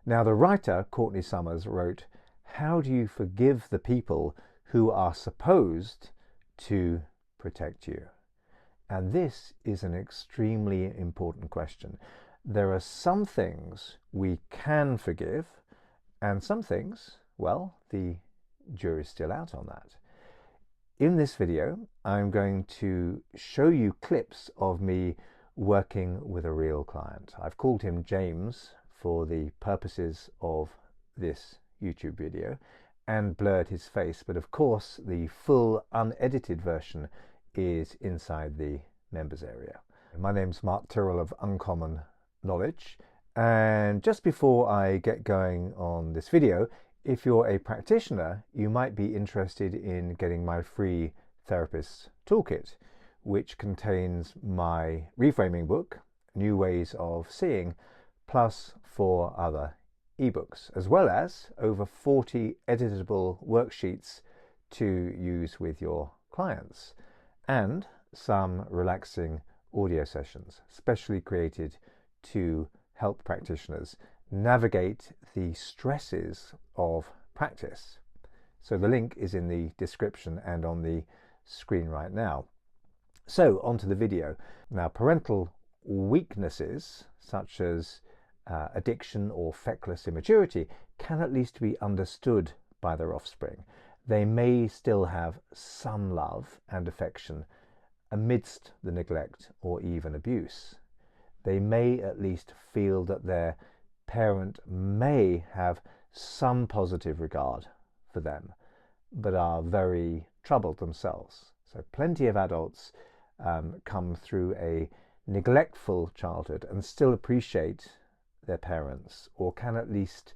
Now, the writer, Courtney Summers, wrote, "How do you forgive the people who are supposed to protect you?" And this is an extremely important question. There are some things we can forgive, and some things, well, the jury's still out on that. In this video, I'm going to show you clips of me working with a real client. I've called him James for the purposes of this YouTube video and blurred his face, but of course the full unedited version is inside the members area. My name's Mark Tyrrell of Uncommon Knowledge, and just before I get going on this video, if you're a practitioner, you might be interested in getting my free therapist toolkit, which contains my reframing book, New Ways of Seeing, plus 4 other eBooks, as well as over 40 editable worksheets to use with your clients, and some relaxing audio sessions, specially created to help practitioners navigate the stresses of practice. So the link is in the description and on the screen right now. So onto the video. Now, parental weaknesses such as addiction or feckless immaturity can at least be understood by their offspring. They may still have some love and affection amidst the neglect or even abuse. They may at least feel that their parent may have some positive regard for them, but are very troubled themselves. So plenty of adults come through a neglectful childhood and still appreciate their parents, or can at least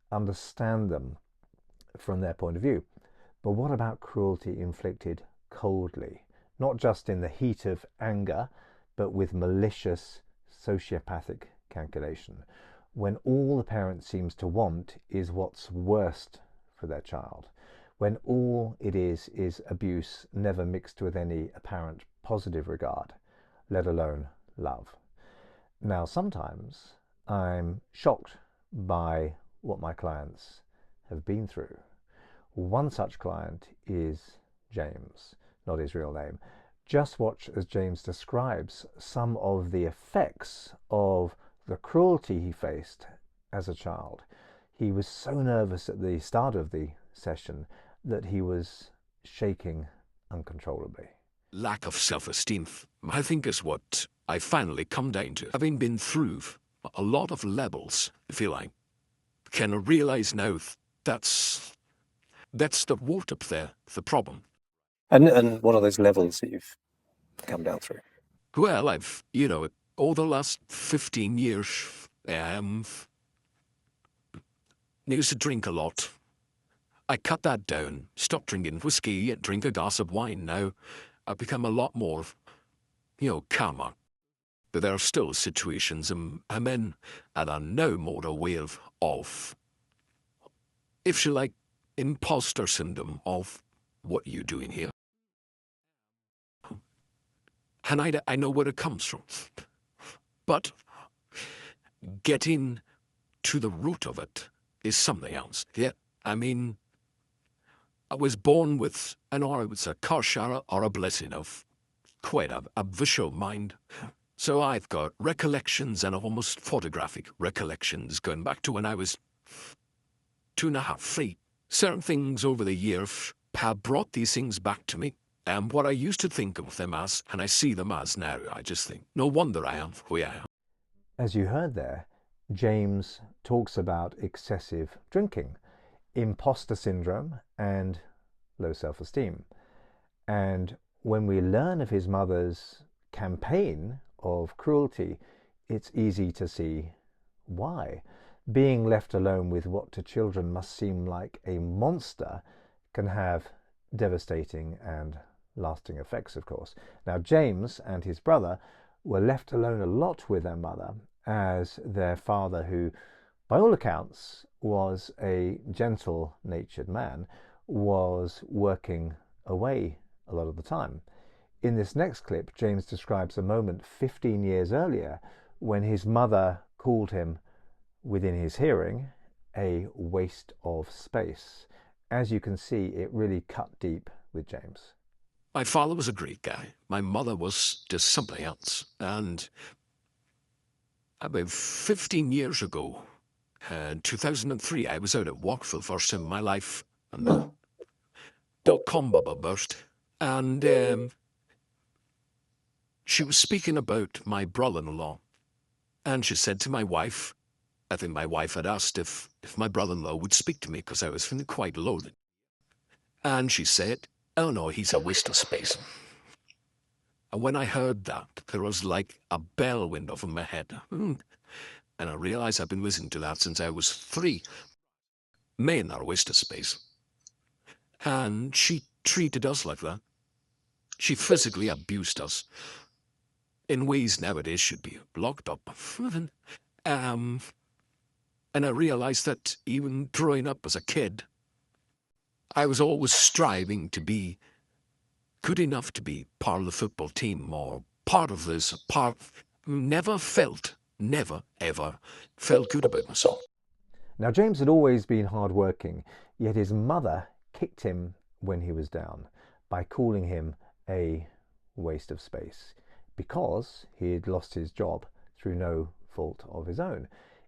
understand them from their point of view. But what about cruelty inflicted coldly, not just in the heat of anger, but with malicious sociopathic calculation, when all the parent seems to want is what's worst for their child, when all it is abuse, never mixed with any apparent positive regard, let alone love? Now, sometimes I'm shocked by what my clients have been through. One such client is James, not his real name. Just watch as James describes some of the effects of the cruelty he faced as a child. He was so nervous at the start of the session that he was shaking uncontrollably. Lack of self-esteem, I think, is what I finally come down to. Having been through a lot of levels, I feel I can realize now that's the root up there, the problem. And what are those levels that you've come down through? Well, I've, over the last 15 years, I used to drink a lot. I cut that down, stopped drinking whiskey, drink a glass of wine now. I've become a lot more, calmer. But there are still situations I'm in, and I know more a way of, if you like, imposter syndrome of what you're doing here. And I know where it comes from. But getting to the root of it is something else. Yeah, I mean, I was born with it's a curse or a blessing of quite a visual mind. So I've got recollections, and almost photographic recollections, going back to when I was 2.5, 3. Certain things over the years have brought these things back to me. And what I used to think of them as, and I see them as now, I just think, no wonder I am who I am. As you heard there, James talks about excessive drinking, imposter syndrome, and low self-esteem. And when we learn of his mother's campaign of cruelty, it's easy to see why. Being left alone with what to children must seem like a monster can have devastating and lasting effects, of course. Now, James and his brother were left alone a lot with their mother, as their father, who by all accounts was a gentle-natured man, was working away a lot of the time. In this next clip, James describes a moment 15 years earlier when his mother called him within his hearing a waste of space. As you can see, it really cut deep with James. My father was a great guy. My mother was just something else. And about 15 years ago, in 2003, I was out at work for the first time in my life, and the dot-com bubble burst. And she was speaking about my brother-in-law. And she said to my wife, I think my wife had asked if my brother-in-law would speak to me because I was feeling quite loaded. And she said, oh no, he's a waste of space. And when I heard that, there was like a bell went off in my head. And I realized I've been listening to that since I was 3. Men are a waste of space. And she treated us like that. She physically abused us in ways nowadays should be locked up. And I realized that even growing up as a kid, I was always striving to be good enough to be part of the football team or part of this, never ever felt good about myself. Now, James had always been hard-working, yet his mother kicked him when he was down by calling him a waste of space because he had lost his job through no fault of his own.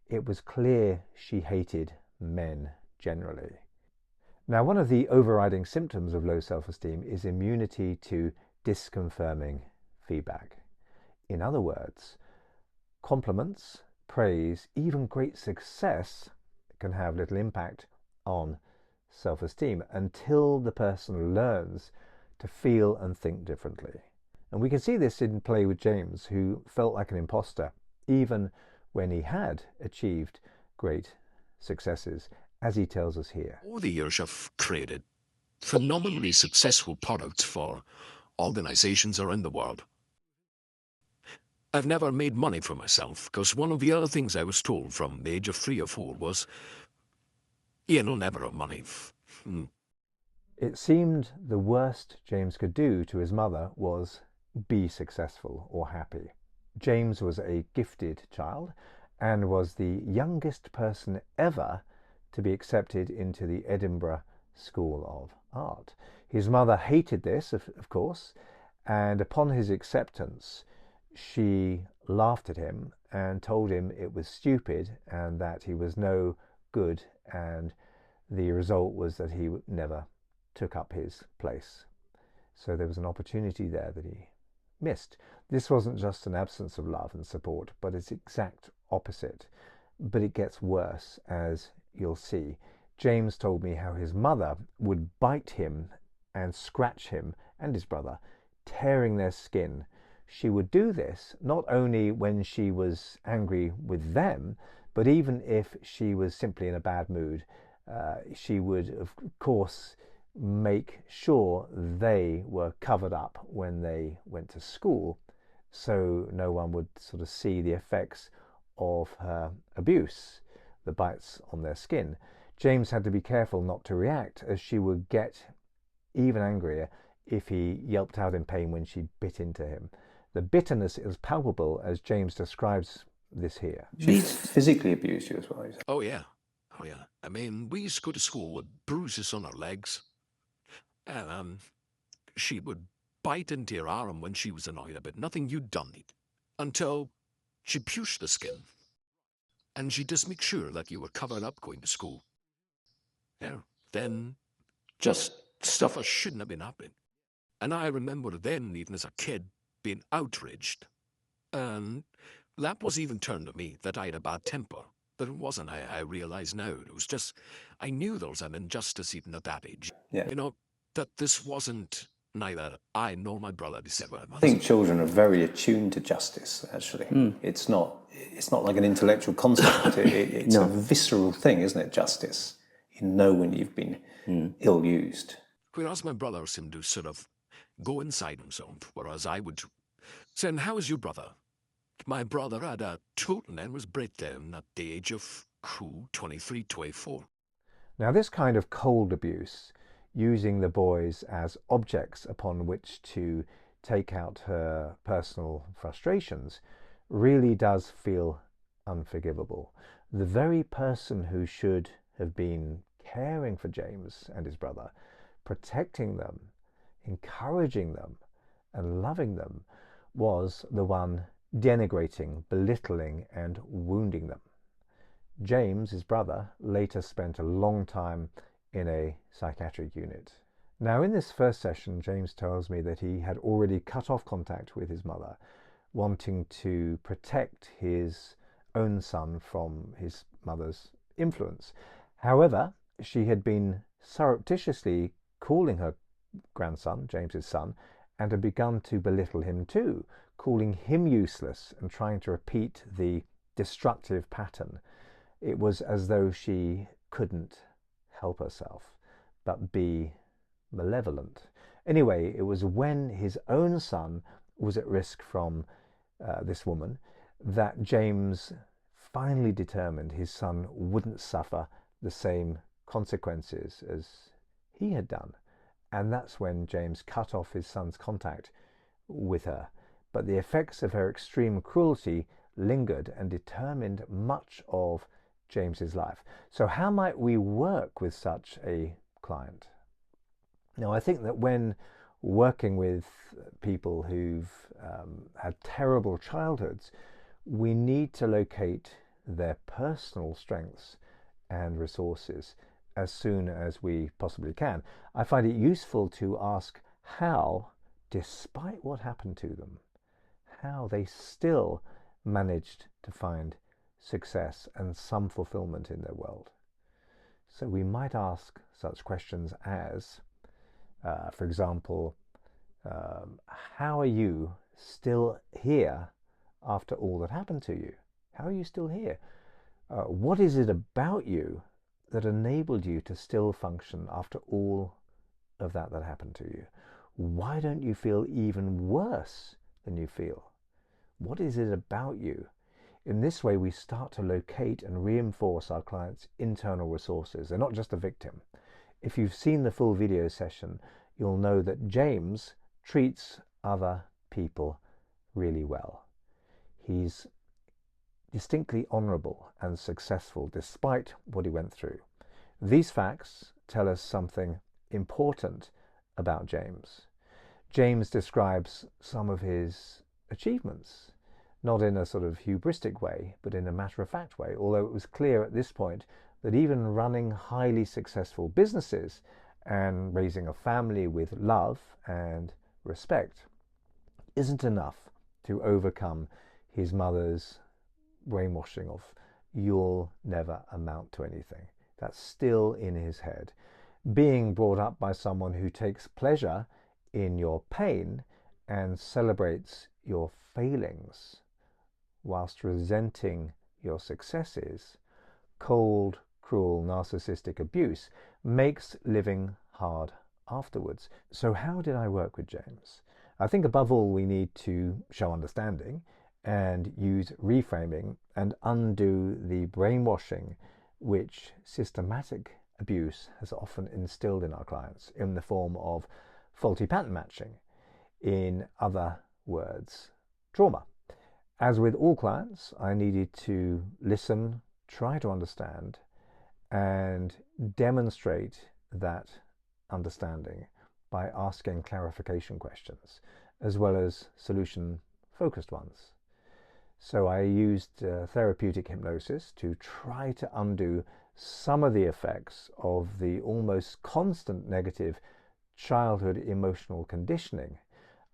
It was clear she hated men generally. Now, one of the overriding symptoms of low self-esteem is immunity to disconfirming feedback. In other words, compliments, praise, even great success can have little impact on self-esteem until the person learns to feel and think differently. And we can see this in play with James, who felt like an imposter even when he had achieved great successes, as he tells us here. Over the years, I've created phenomenally successful products for organizations around the world. I've never made money for myself because one of the other things I was told from the age of 3 or 4 was, you'll never have money. It seemed the worst James could do to his mother was be successful or happy. James was a gifted child and was the youngest person ever to be accepted into the Edinburgh School of Art. His mother hated this, of course, and upon his acceptance, she laughed at him and told him it was stupid and that he was no good, and the result was that he never took up his place. So there was an opportunity there that he missed. This wasn't just an absence of love and support, but its exact opposite. But it gets worse, as you'll see. James told me how his mother would bite him and scratch him and his brother, tearing their skin. She would do this not only when she was angry with them, but even if she was simply in a bad mood. She would, of course, make sure they were covered up when they went to school, so no one would sort of see the effects of her abuse, the bites on their skin. James had to be careful not to react, as she would get even angrier if he yelped out in pain when she bit into him. The bitterness is palpable, as James describes this here. She physically abused you as well. Oh yeah. I mean, we used to go to school with bruises on our legs. And she would bite into your arm when she was annoyed about nothing you'd done, until she pierced the skin. And she'd just make sure that you were covered up going to school. Yeah. Then just stuff that shouldn't have been happening. And I remember then, even as a kid, being outraged. And that was even turned to me that I had a bad temper. But it wasn't, I realize now. It was just, I knew there was an injustice even at that age. Yeah. You know, that this wasn't neither I nor my brother deserved. I think children are very attuned to justice, actually. It's not like an intellectual concept. It's a visceral thing, isn't it, justice? You know when you've been ill-used. Whereas my brother seemed to sort of go inside himself, whereas I would say, and how is your brother? My brother had a total nervous breakdown at the age of 23, 24. Now, this kind of cold abuse, using the boys as objects upon which to take out her personal frustrations, really does feel unforgivable. the very person who should have been caring for James and his brother, protecting them, encouraging them, and loving them, was the one denigrating, belittling, and wounding them. James, his brother, later spent a long time in a psychiatric unit. Now, in this first session, James tells me that he had already cut off contact with his mother, wanting to protect his own son from his mother's influence. However, she had been surreptitiously calling her grandson, James's son, and had begun to belittle him too, calling him useless and trying to repeat the destructive pattern. It was as though she couldn't help herself but be malevolent. Anyway, it was when his own son was at risk from this woman that James finally determined his son wouldn't suffer the same consequences as he had done. And that's when James cut off his son's contact with her. But the effects of her extreme cruelty lingered and determined much of James's life. So how might we work with such a client? Now, I think that when working with people who've had terrible childhoods, we need to locate their personal strengths and resources as soon as we possibly can. I find it useful to ask how, despite what happened to them, how they still managed to find success and some fulfillment in their world. So we might ask such questions as, for example, how are you still here after all that happened to you? How are you still here? What is it about you that enabled you to still function after all of that happened to you? Why don't you feel even worse than you feel? What is it about you? In this way, we start to locate and reinforce our clients' internal resources. They're not just a victim. If you've seen the full video session, you'll know that James treats other people really well. He's distinctly honorable and successful despite what he went through. These facts tell us something important about James. James describes some of his achievements, not in a sort of hubristic way, but in a matter-of-fact way, although it was clear at this point that even running highly successful businesses and raising a family with love and respect isn't enough to overcome his mother's brainwashing of "you'll never amount to anything." That's still in his head. Being brought up by someone who takes pleasure in your pain and celebrates your failings whilst resenting your successes, cold, cruel, narcissistic abuse makes living hard afterwards. So how did I work with James? I think above all we need to show understanding and use reframing and undo the brainwashing which systematic abuse has often instilled in our clients in the form of faulty pattern matching. In other words, trauma. As with all clients, I needed to listen, try to understand, and demonstrate that understanding by asking clarification questions, as well as solution-focused ones. So I used therapeutic hypnosis to try to undo some of the effects of the almost constant negative childhood emotional conditioning.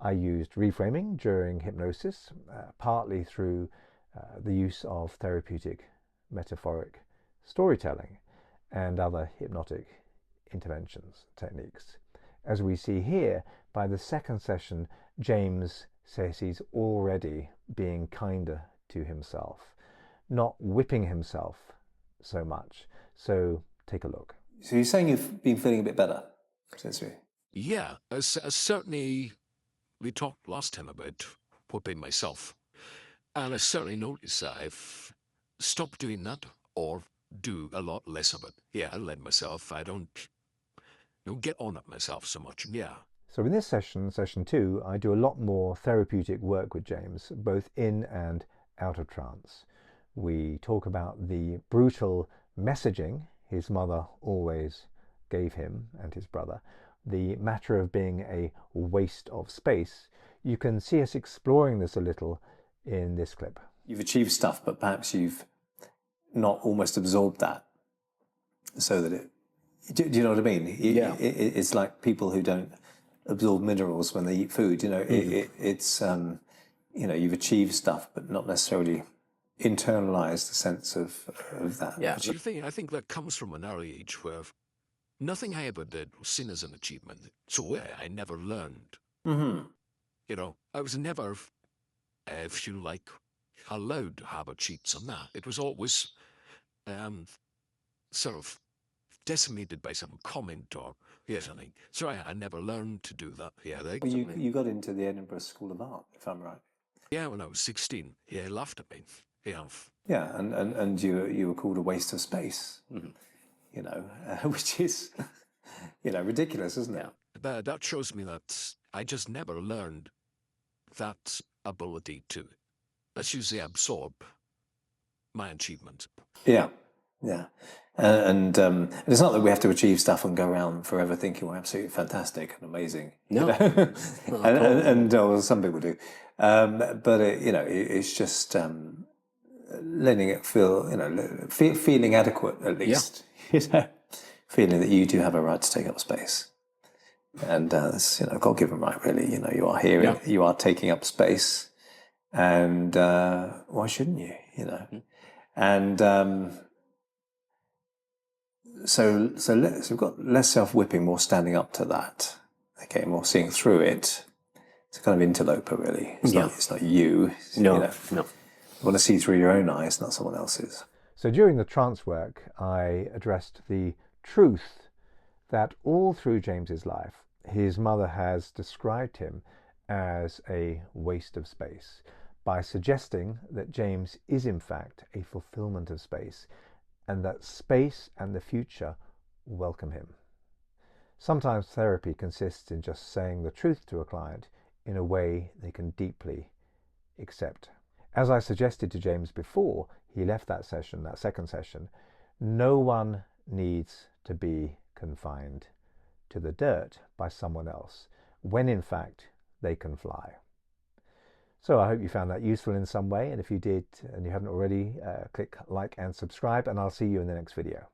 I used reframing during hypnosis, partly through the use of therapeutic metaphoric storytelling and other hypnotic interventions techniques. As we see here, by the second session, James says he's already being kinder to himself, not whipping himself so much. So take a look. So you're saying you've been feeling a bit better since we... Yeah, certainly we talked last time about whipping myself. And I certainly noticed I've stopped doing that or do a lot less of it. Yeah, I let myself. I don't get on at myself so much. Yeah. So in this session, session 2, I do a lot more therapeutic work with James, both in and out of trance. We talk about the brutal messaging his mother always gave him and his brother, the matter of being a waste of space. You can see us exploring this a little in this clip. You've achieved stuff, but perhaps you've not almost absorbed that, so that it... Do you know what I mean? It's like people who don't absorb minerals when they eat food. You know, it's you know, you've achieved stuff, but not necessarily internalized the sense of that. Yeah, I think that comes from an early age where nothing I ever did was seen as an achievement. So I never learned. You know, I was never, if you like, allowed to have a cheats on that. It was always sort of decimated by some comment or something. So I never learned to do that. Yeah, Well, you got into the Edinburgh School of Art, if I'm right. Yeah, when I was 16. Yeah, he laughed at me. Yeah. Yeah, and you were called a waste of space. You know, which is, you know, ridiculous, isn't it? But that shows me that I just never learned that ability to, let's use the absorb my achievement. Yeah. And it's not that we have to achieve stuff and go around forever thinking we're absolutely fantastic and amazing. No. You know? and well, some people do. But, you know, it's just letting it feel, you know, feeling adequate at least. You know, feeling that you do have a right to take up space. And it's, you know, God-given right, really. You know, you are here, you are taking up space. And why shouldn't you, you know? And... So we've got less self-whipping, more standing up to that. Okay, more seeing through it. It's a kind of interloper, really. It's not you. No, you know, no. You want to see through your own eyes, not someone else's. So during the trance work, I addressed the truth that all through James's life, his mother has described him as a waste of space by suggesting that James is in fact a fulfillment of space, and that space and the future welcome him. Sometimes therapy consists in just saying the truth to a client in a way they can deeply accept. As I suggested to James before he left that session, that second session, no one needs to be confined to the dirt by someone else, when in fact they can fly. So I hope you found that useful in some way, and if you did and you haven't already, click like and subscribe, and I'll see you in the next video.